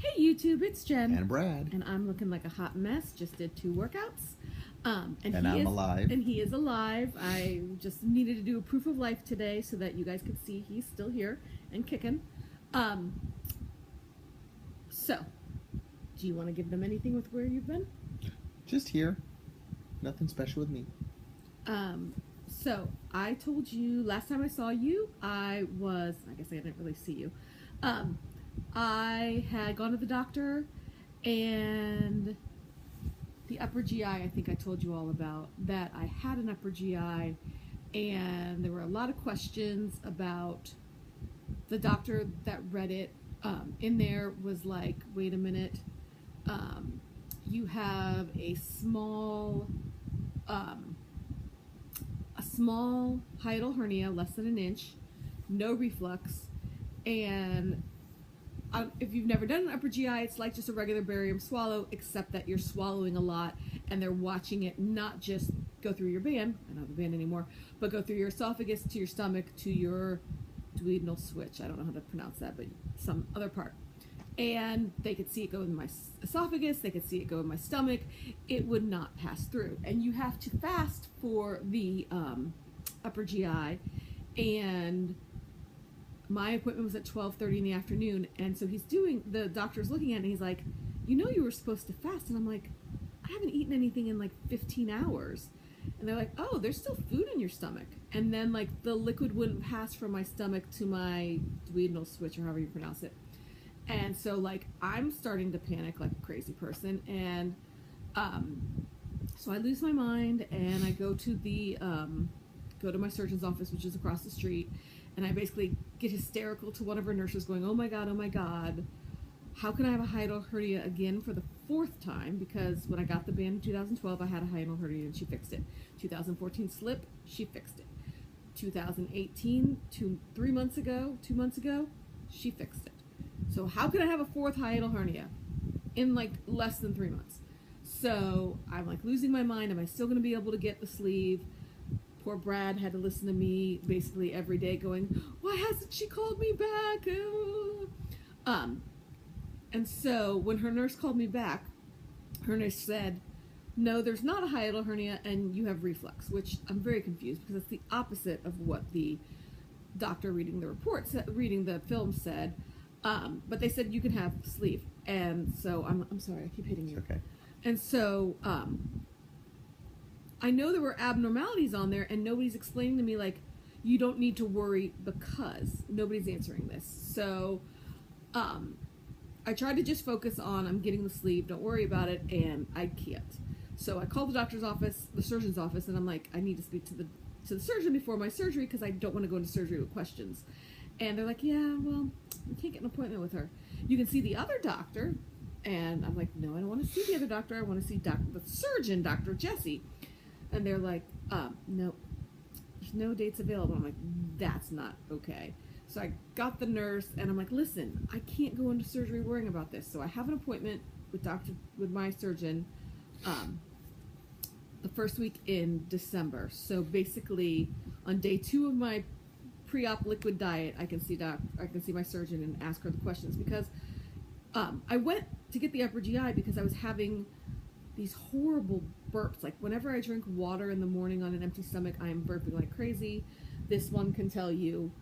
Hey YouTube, it's Jen. And Brad. And I'm looking like a hot mess. Just did 2 workouts. And I'm alive. And he is alive. I just needed to do a proof of life today so that you guys could see he's still here and kicking. So, do you want to give them anything with where you've been? Just here. Nothing special with me. So, I told you last time I saw you, I guess I didn't really see you. I had gone to the doctor, and the upper GI, I think I told you all about, that I had an upper GI, and there were a lot of questions about the doctor that read it. In there was like, wait a minute, you have a small hiatal hernia, less than an inch, no reflux, and if you've never done an upper GI, it's like just a regular barium swallow, except that you're swallowing a lot, and they're watching it not just go through your band, I don't have a band anymore, but go through your esophagus to your stomach to your duodenal switch. I don't know how to pronounce that, but some other part. And they could see it go in my esophagus, they could see it go in my stomach. It would not pass through. And you have to fast for the upper GI, and my appointment was at 12:30 in the afternoon, and so the doctor's looking at it, and he's like, you know you were supposed to fast. And I'm like, I haven't eaten anything in like 15 hours. And they're like, oh, there's still food in your stomach. And then like the liquid wouldn't pass from my stomach to my duodenal switch, or however you pronounce it. And so like I'm starting to panic like a crazy person, and so I lose my mind, and I go to my surgeon's office, which is across the street. And I basically get hysterical to one of her nurses going, oh my God, how can I have a hiatal hernia again for the 4th time? Because when I got the band in 2012, I had a hiatal hernia and she fixed it. 2014 slip, she fixed it. 2018, 2 months ago, she fixed it. So how can I have a 4th hiatal hernia in like less than 3 months? So I'm like losing my mind. Am I still going to be able to get the sleeve? Poor Brad had to listen to me basically every day going, why hasn't she called me back? And so when her nurse called me back, her nurse said, no, there's not a hiatal hernia and you have reflux, which I'm very confused because it's the opposite of what the doctor reading the film said. But they said you can have sleeve. And so I'm sorry, I keep hitting you. Okay. And so, I know there were abnormalities on there, and nobody's explaining to me, like, you don't need to worry because nobody's answering this. So, I tried to just focus on, I'm getting the sleeve, don't worry about it, and I can't. So I called the doctor's office, the surgeon's office, and I'm like, I need to speak to the surgeon before my surgery because I don't want to go into surgery with questions. And they're like, yeah, well, you can't get an appointment with her. You can see the other doctor. And I'm like, no, I don't want to see the other doctor. I want to see the surgeon, Dr. Jesse. And they're like, no, there's no dates available. I'm like, that's not okay. So I got the nurse, and I'm like, listen, I can't go into surgery worrying about this. So I have an appointment with my surgeon the first week in December. So basically, on day 2 of my pre-op liquid diet, I can see my surgeon and ask her the questions, because I went to get the upper GI because I was having these horrible burps. Like whenever I drink water in the morning on an empty stomach, I am burping like crazy. This one can tell you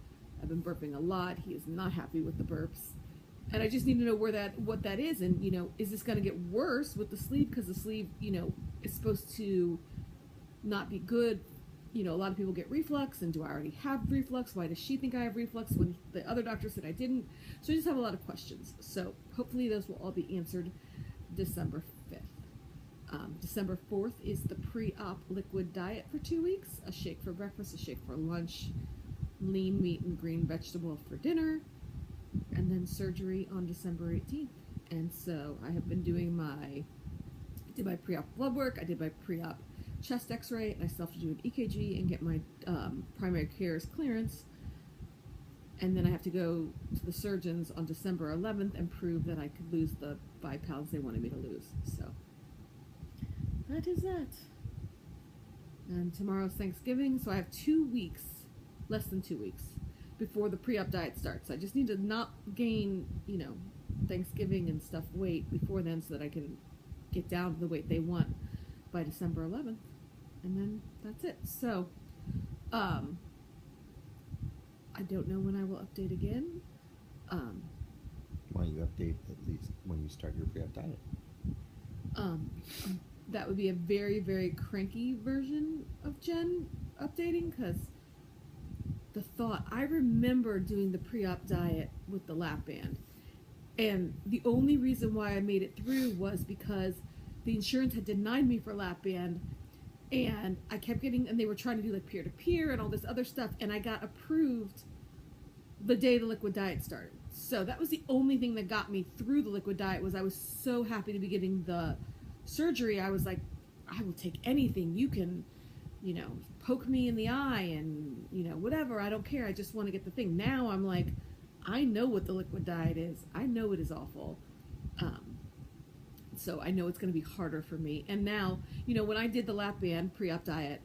I've been burping a lot. He is not happy with the burps. And I just need to know what that is. And, is this going to get worse with the sleeve? Because the sleeve, is supposed to not be good. A lot of people get reflux, and do I already have reflux? Why does she think I have reflux when the other doctor said I didn't? So I just have a lot of questions. So hopefully those will all be answered December 5th. December 4th is the pre-op liquid diet for 2 weeks. A shake for breakfast, a shake for lunch, lean meat and green vegetable for dinner, and then surgery on December 18th. And so I have been doing I did my pre-op blood work, I did my pre-op chest x-ray, and I still have to do an EKG and get my primary care's clearance. And then I have to go to the surgeons on December 11th and prove that I could lose the 5 pounds they wanted me to lose. So that is that. And tomorrow's Thanksgiving, so I have 2 weeks, less than 2 weeks, before the pre-op diet starts. I just need to not gain, Thanksgiving and stuff weight before then so that I can get down to the weight they want by December 11th. And then that's it. So, I don't know when I will update again. Why don't you update at least when you start your pre-op diet? That would be a very, very cranky version of Jen updating, because the thought, I remember doing the pre-op diet with the lap band, and the only reason why I made it through was because the insurance had denied me for lap band, and I kept getting, and they were trying to do like peer-to-peer and all this other stuff, and I got approved the day the liquid diet started. So that was the only thing that got me through the liquid diet. Was I was so happy to be getting the surgery. I was like, I will take anything. You can, poke me in the eye and, whatever. I don't care. I just want to get the thing. Now I'm like, I know what the liquid diet is. I know it is awful. So I know it's going to be harder for me. And now, when I did the lap band pre-op diet,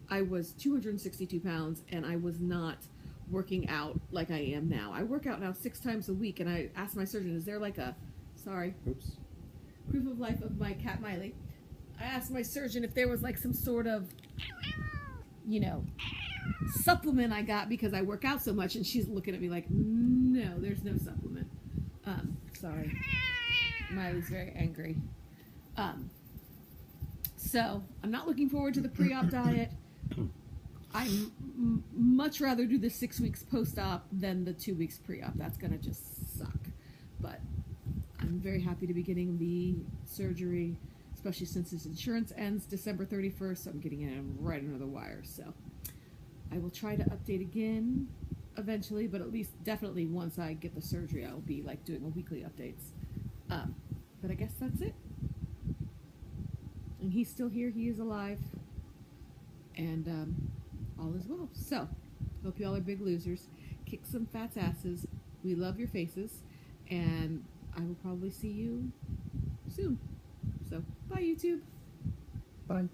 I was 262 pounds and I was not working out like I am now. I work out now 6 times a week, and I asked my surgeon, is there like a, proof of life of my cat Miley. I asked my surgeon if there was like some sort of, supplement I got because I work out so much, and she's looking at me like, no, there's no supplement. Sorry. Miley's very angry. So I'm not looking forward to the pre-op diet. I much rather do the 6 weeks post-op than the 2 weeks pre-op. That's gonna just suck. But I'm very happy to be getting the surgery, especially since his insurance ends December 31st. So I'm getting it right under the wire. So I will try to update again eventually, but at least definitely once I get the surgery, I'll be like doing a weekly updates. But I guess that's it. And he's still here. He is alive. And all is well. So, hope you all are big losers. Kick some fat's asses. We love your faces. And I will probably see you soon. So, bye YouTube. Bye.